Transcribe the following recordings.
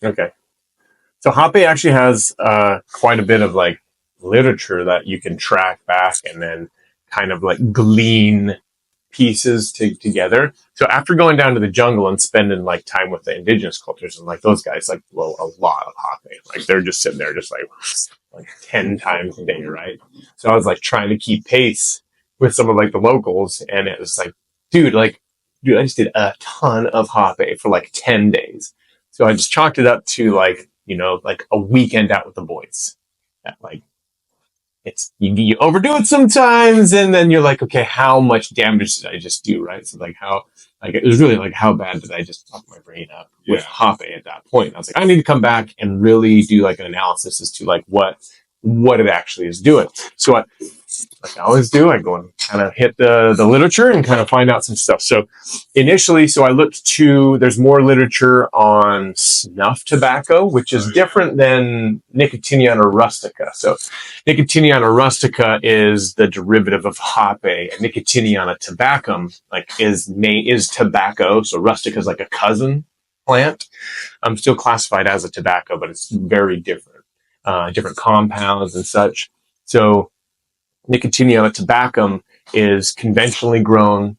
Okay. So Hapé actually has quite a bit of like literature that you can track back and then kind of like glean pieces together. So after going down to the jungle and spending like time with the indigenous cultures, and like those guys like blow a lot of Hapé. Like they're just sitting there just like 10 times a day, right? So I was like trying to keep pace with some of like the locals, and it was like, dude, I just did a ton of Hapé for like 10 days. So I just chalked it up to like, like a weekend out with the boys. Like it's you overdo it sometimes, and then you're like, okay, how much damage did I just do, right? So like it was really like how bad did I just fuck my brain up with Hapé at that point? I was like, I need to come back and really do like an analysis as to like what it actually is doing. So like I always do, I go and kind of hit the literature and kind of find out some stuff. So initially, I looked there's more literature on snuff tobacco, which is different than Nicotine rustica. So Nicotine rustica is the derivative of Hapé, and Nicotine tabacum is tobacco. So rustica is like a cousin plant. I'm still classified as a tobacco, but it's very different, different compounds and such. So Nicotine tabacum is conventionally grown,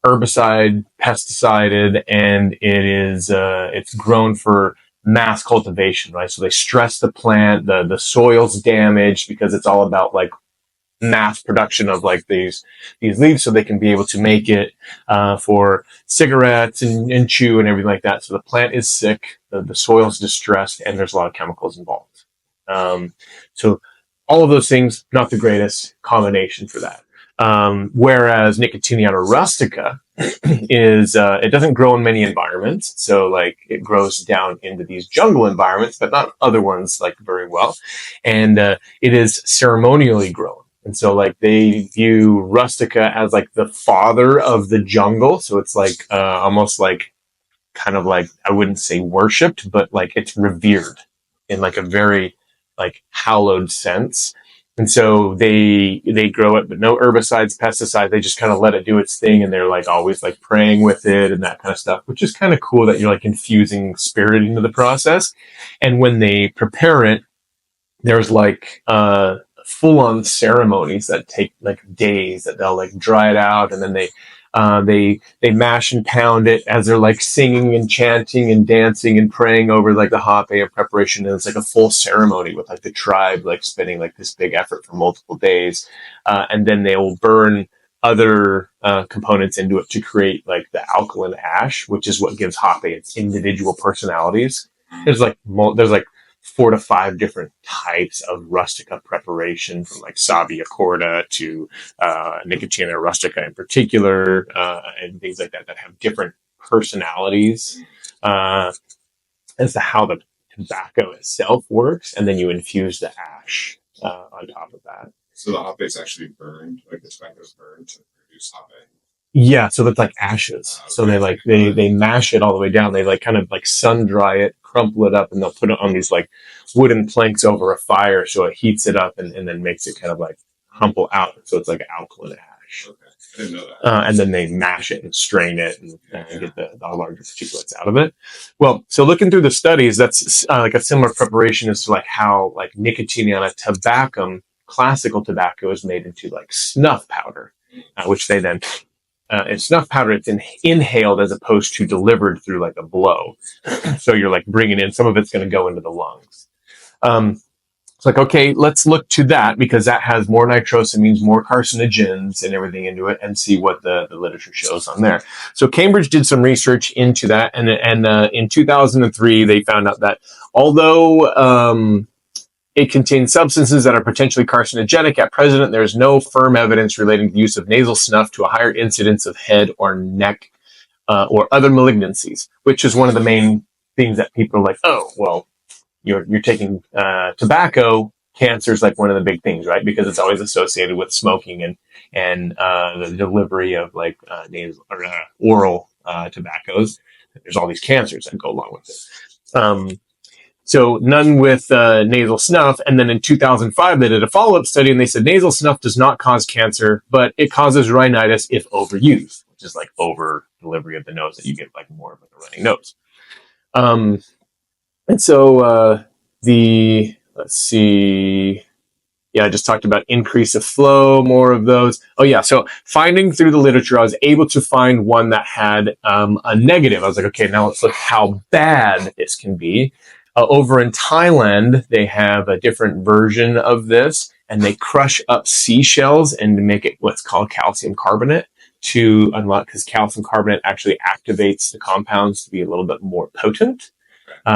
herbicide, pesticided, and it's grown for mass cultivation, right? So they stress the plant, the soil's damaged because it's all about like mass production of like these leaves, so they can be able to make it for cigarettes and chew and everything like that. So the plant is sick, the soil's distressed, and there's a lot of chemicals involved. So all of those things, not the greatest combination for that. Whereas Nicotine rustica is, it doesn't grow in many environments. So like it grows down into these jungle environments, but not other ones like very well. And it is ceremonially grown. And so like they view rustica as like the father of the jungle. So it's like almost like kind of like, I wouldn't say worshipped, but like it's revered in like a very like hallowed sense. And so they grow it, but no herbicides, pesticides. They just kind of let it do its thing, and they're like always like praying with it and that kind of stuff, which is kind of cool that you're like infusing spirit into the process. And when they prepare it, there's like full on ceremonies that take like days, that they'll like dry it out, and then they mash and pound it as they're like singing and chanting and dancing and praying over like the Hapé of preparation. And it's like a full ceremony with like the tribe like spending like this big effort for multiple days, and then they will burn other components into it to create like the alkaline ash, which is what gives Hapé its individual personalities. There's like 4 to 5 different types of rustica preparation, from like Savia corda to Nicotine rustica in particular, and things like that have different personalities as to how the tobacco itself works, and then you infuse the ash on top of that. So the Hapé is actually burned, like the tobacco is burned to produce Hapé. Yeah, so that's like ashes. Okay. So they mash it all the way down. They like kind of like sun dry it, crumple it up, and they'll put it on these like wooden planks over a fire, so it heats it up and then makes it kind of like crumple out. So it's like alkaline ash. Okay, I didn't know that. And then they mash it and strain it and get the larger particulates out of it. Well, so looking through the studies, that's like a similar preparation as to like how like Nicotine tabacum, classical tobacco, is made into like snuff powder, which they then in snuff powder, it's inhaled as opposed to delivered through like a blow. So you're like bringing in, some of it's going to go into the lungs. It's like, okay, let's look to that, because that has more nitrosamines, more carcinogens and everything into it, and see what the literature shows on there. So Cambridge did some research into that. And in 2003, they found out that although it contains substances that are potentially carcinogenic, at present there is no firm evidence relating the use of nasal snuff to a higher incidence of head or neck or other malignancies, which is one of the main things that people are like, oh, well, you're taking tobacco. Cancer is like one of the big things, right? Because it's always associated with smoking and the delivery of like nasal or oral tobaccos. There's all these cancers that go along with it. So none with nasal snuff. And then in 2005, they did a follow-up study, and they said nasal snuff does not cause cancer, but it causes rhinitis if overused, which is like over delivery of the nose, that you get like more of like a running nose. And so let's see. Yeah, I just talked about increase of flow, more of those. Oh yeah, so finding through the literature, I was able to find one that had a negative. I was like, okay, now let's look how bad this can be. Over in Thailand, they have a different version of this, and they crush up seashells and make it what's called calcium carbonate to unlock, because calcium carbonate actually activates the compounds to be a little bit more potent.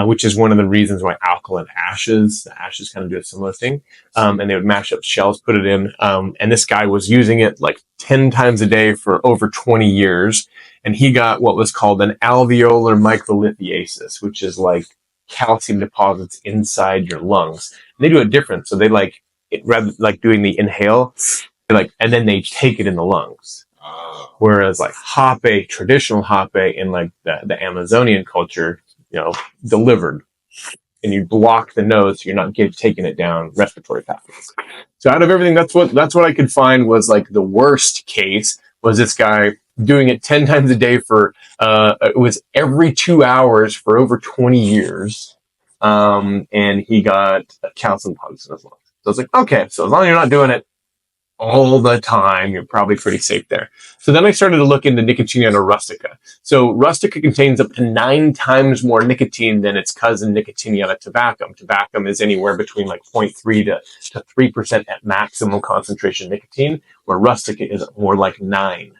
Which is one of the reasons why alkaline the ashes kind of do a similar thing. And they would mash up shells, put it in. And this guy was using it like 10 times a day for over 20 years. And he got what was called an alveolar microlithiasis, which is like calcium deposits inside your lungs. And they do it different. So they like it rather like doing the inhale, like, and then they take it in the lungs. Whereas like Hapé, traditional Hapé in like the Amazonian culture, delivered, and you block the nose, so you're not taking it down respiratory pathways. So out of everything, that's what I could find was like the worst case was this guy doing it 10 times a day for it was every 2 hours for over 20 years, and he got calcium deposits in his lungs. So I was like, okay, so as long as you're not doing it all the time, you're probably pretty safe there. So then I started to look into Nicotine Rustica. So Rustica contains up to 9 times more nicotine than its cousin Nicotiana tabacum. Tabacum is anywhere between like 0.3 to 3% at maximum concentration nicotine, where Rustica is more like 9%.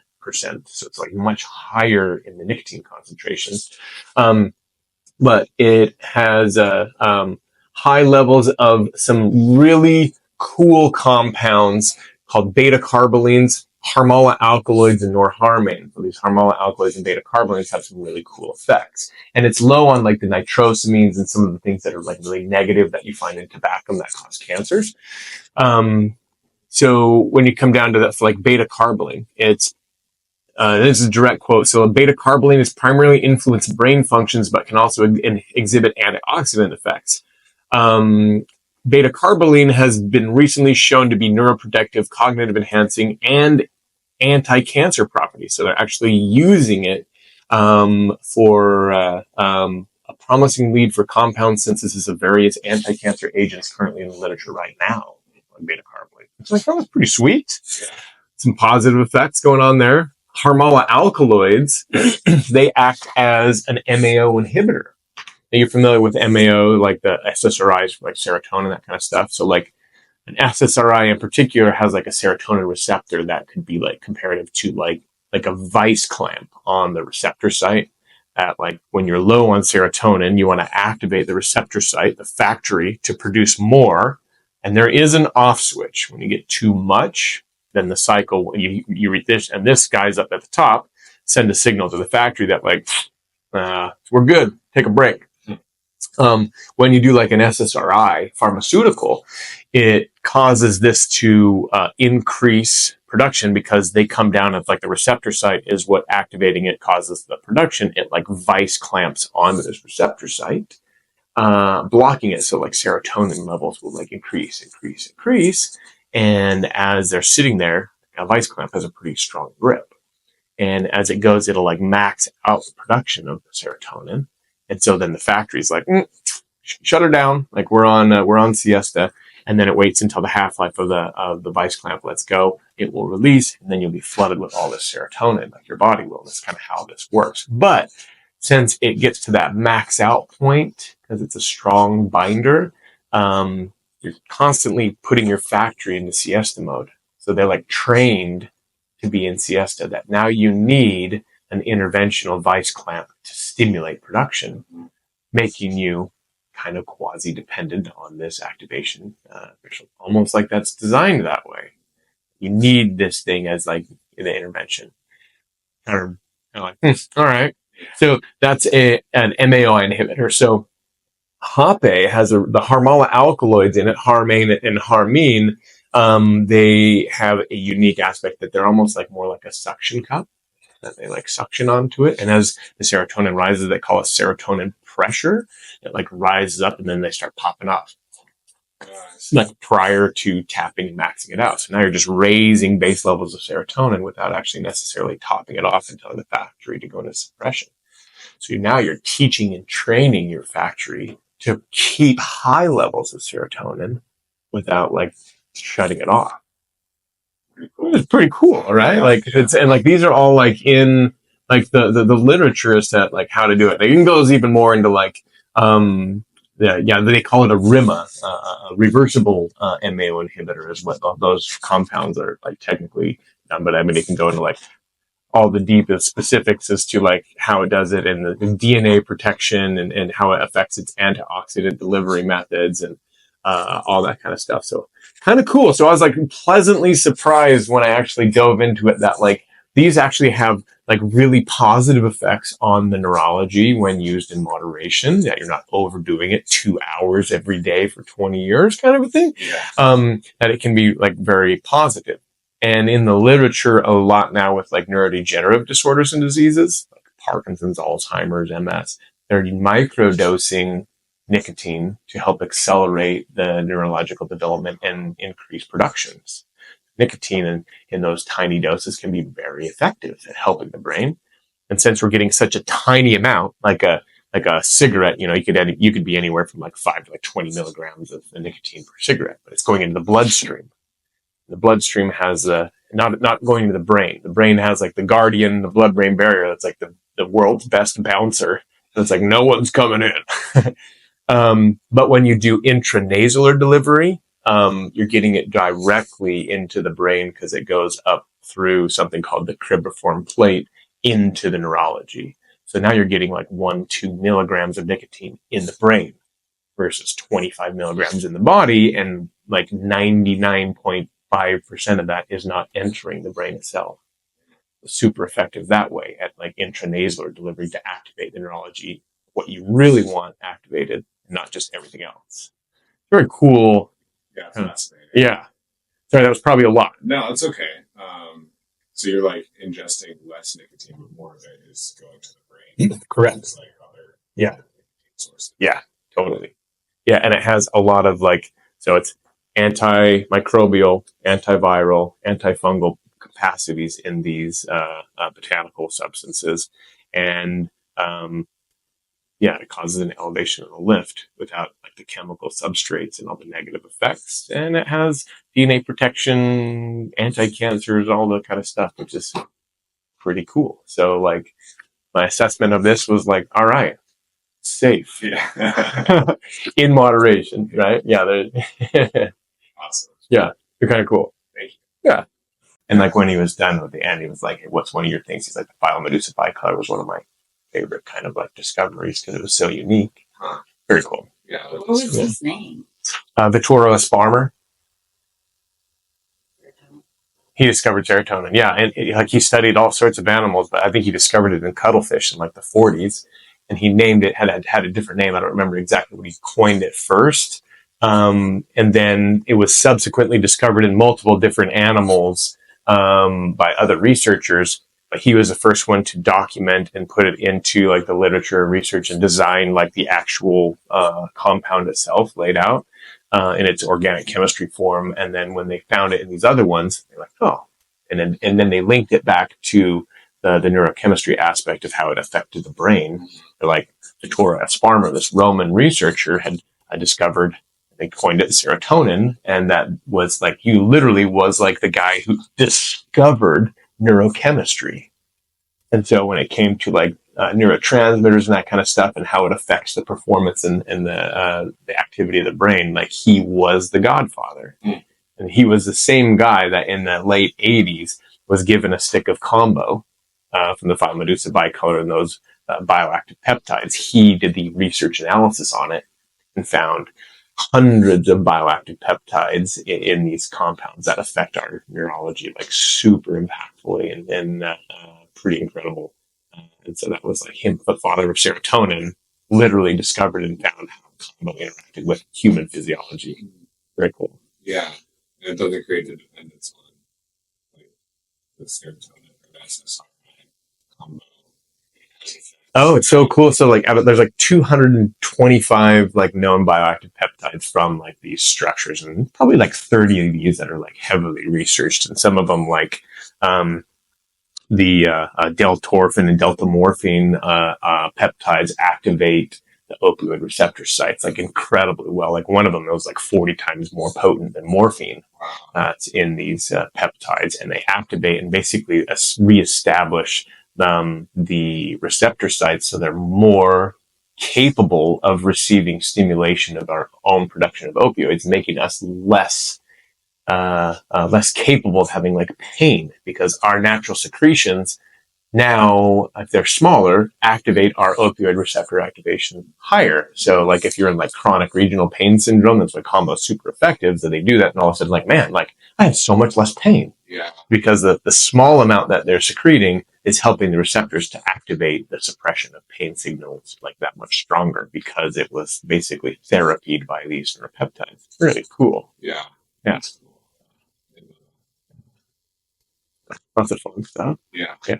So it's like much higher in the nicotine concentrations. But it has high levels of some really cool compounds called beta-carbolines, harmala alkaloids, and norharmane. So these harmala alkaloids and beta-carbolines have some really cool effects. And it's low on like the nitrosamines and some of the things that are like really negative that you find in tobacco that cause cancers. So when you come down to that, for like beta-carboline, this is a direct quote. So a beta-carboline is primarily influence brain functions, but can also exhibit antioxidant effects. Beta-carbolines has been recently shown to be neuroprotective, cognitive enhancing, and anti-cancer properties. So they're actually using it for a promising lead for compound synthesis of various anti-cancer agents currently in the literature right now on beta-carboline. So I thought it was pretty sweet. Some positive effects going on there. Harmala alkaloids, they act as an MAO inhibitor. Now, you're familiar with MAO, like the SSRIs, like serotonin, that kind of stuff. So like an SSRI in particular has like a serotonin receptor that could be like comparative to like a vice clamp on the receptor site. At like when you're low on serotonin, you want to activate the receptor site, the factory, to produce more. And there is an off switch. When you get too much, then the cycle, you read this, and this guy's up at the top, send a signal to the factory that like, we're good, take a break. When you do like an SSRI pharmaceutical, it causes this to increase production because they come down at like the receptor site is what activating it causes the production. It like vice clamps onto this receptor site, blocking it. So like serotonin levels will like increase. And as they're sitting there, a vice clamp has a pretty strong grip. And as it goes, it'll like max out the production of the serotonin. And so then the factory's like, shut her down. Like we're on siesta. And then it waits until the half-life of the vice clamp lets go. It will release, and then you'll be flooded with all this serotonin, like your body will. That's kind of how this works. But since it gets to that max out point, because it's a strong binder, you're constantly putting your factory into siesta mode. So they're like trained to be in siesta, that now you need an interventional vice clamp to stimulate production, making you kind of quasi-dependent on this activation, almost like that's designed that way. You need this thing as like the intervention. Or, like, all right. So that's an MAO inhibitor. So Hapé has the harmala alkaloids in it, harmane and harmine. They have a unique aspect that they're almost like more like a suction cup that they like suction onto it. And as the serotonin rises, they call it serotonin pressure. It like rises up and then they start popping off. Like prior to tapping and maxing it out. So now you're just raising base levels of serotonin without actually necessarily topping it off and telling the factory to go into suppression. So now you're teaching and training your factory to keep high levels of serotonin without like shutting it off. It's pretty cool, right? Like it's, and like these are all like in like the literature is that like how to do it. It even goes even more into like they call it a RIMA, a reversible MAO inhibitor is what those compounds are like technically. But I mean, it can go into like all the deepest specifics as to like how it does it and the DNA protection and how it affects its antioxidant delivery methods and all that kind of stuff. So kind of cool. So I was like pleasantly surprised when I actually dove into it that like these actually have like really positive effects on the neurology when used in moderation, that you're not overdoing it 2 hours every day for 20 years kind of a thing. That it can be like very positive. And in the literature, a lot now with like neurodegenerative disorders and diseases, like Parkinson's, Alzheimer's, MS, they're microdosing nicotine to help accelerate the neurological development and increase productions. Nicotine in those tiny doses can be very effective at helping the brain. And since we're getting such a tiny amount, like a cigarette, you could be anywhere from like 5 to like 20 milligrams of nicotine per cigarette, but it's going into the bloodstream. The bloodstream has not going to the brain. The brain has like the guardian, the blood-brain barrier. That's like the world's best bouncer. So it's like no one's coming in. But when you do intranasal delivery, you're getting it directly into the brain because it goes up through something called the cribriform plate into the neurology. So now you're getting like 1-2 milligrams of nicotine in the brain versus 25 milligrams in the body, and like 99.5% of that is not entering the brain itself. Super effective that way at like intranasal delivery to activate the neurology, what you really want activated, not just everything else. Very cool. Yeah, fascinating. Yeah. Sorry, that was probably a lot. No, it's okay. So you're like ingesting less nicotine, but more of it is going to the brain. Correct. It's like other nicotine sources. Yeah, totally. Yeah, and it has a lot of like, so it's antimicrobial, antiviral, antifungal capacities in these botanical substances. And it causes an elevation and a lift without like the chemical substrates and all the negative effects. And it has DNA protection, anti-cancers, all that kind of stuff, which is pretty cool. So like my assessment of this was like, all right, safe. Yeah. In moderation, right? Yeah. Awesome. Yeah. They're kind of cool. Thank you. Yeah. And like when he was done with the end, he was like, hey, what's one of your things? He's like, the Biomedusa bicolor was one of my favorite kind of like discoveries because it was so unique. Very cool. Yeah. What was his name? Vittorio Sparmer. He discovered serotonin. Yeah. And like he studied all sorts of animals, but I think he discovered it in cuttlefish in like the 40s. And he named it, had a different name. I don't remember exactly what he coined it first. And then it was subsequently discovered in multiple different animals by other researchers. But he was the first one to document and put it into like the literature, research, and design, like the actual compound itself laid out in its organic chemistry form. And then when they found it in these other ones, they're like, oh, and then they linked it back to the neurochemistry aspect of how it affected the brain. They're like Vittorio Sparmer, this Roman researcher, had discovered, they coined it serotonin, and that was like, you literally was like the guy who discovered neurochemistry. And so when it came to like neurotransmitters and that kind of stuff and how it affects the performance and the activity of the brain, like he was the godfather. And he was the same guy that in the late 80s was given a stick of combo from the Medusa bicolor and those bioactive peptides. He did the research analysis on it and found hundreds of bioactive peptides in these compounds that affect our neurology like super impactfully and pretty incredible. And so that was like him, the father of serotonin, literally discovered and found how combo interacted with human physiology. Very cool. Yeah. And it doesn't create the dependence on like the serotonin or SSRI combo. Oh, it's so cool. So like there's like 225 like known bioactive peptides from like these structures, and probably like 30 of these that are like heavily researched. And some of them like the deltorphin and deltamorphine peptides activate opioid receptor sites, like incredibly well. Like one of them was like 40 times more potent than morphine. It's in these peptides, and they activate and basically reestablish the receptor sites so they're more capable of receiving stimulation of our own production of opioids, making us less capable of having like pain, because our natural secretions now, if they're smaller, activate our opioid receptor activation higher. So like if you're in like chronic regional pain syndrome, that's like combo super effective, so they do that and all of a sudden like, man, like I have so much less pain. Yeah. Because the small amount that they're secreting is helping the receptors to activate the suppression of pain signals like that much stronger, because it was basically therapied by these neuropeptides. Really cool. Yeah. Yeah. That's cool. Lots of fun stuff. Yeah. Yeah.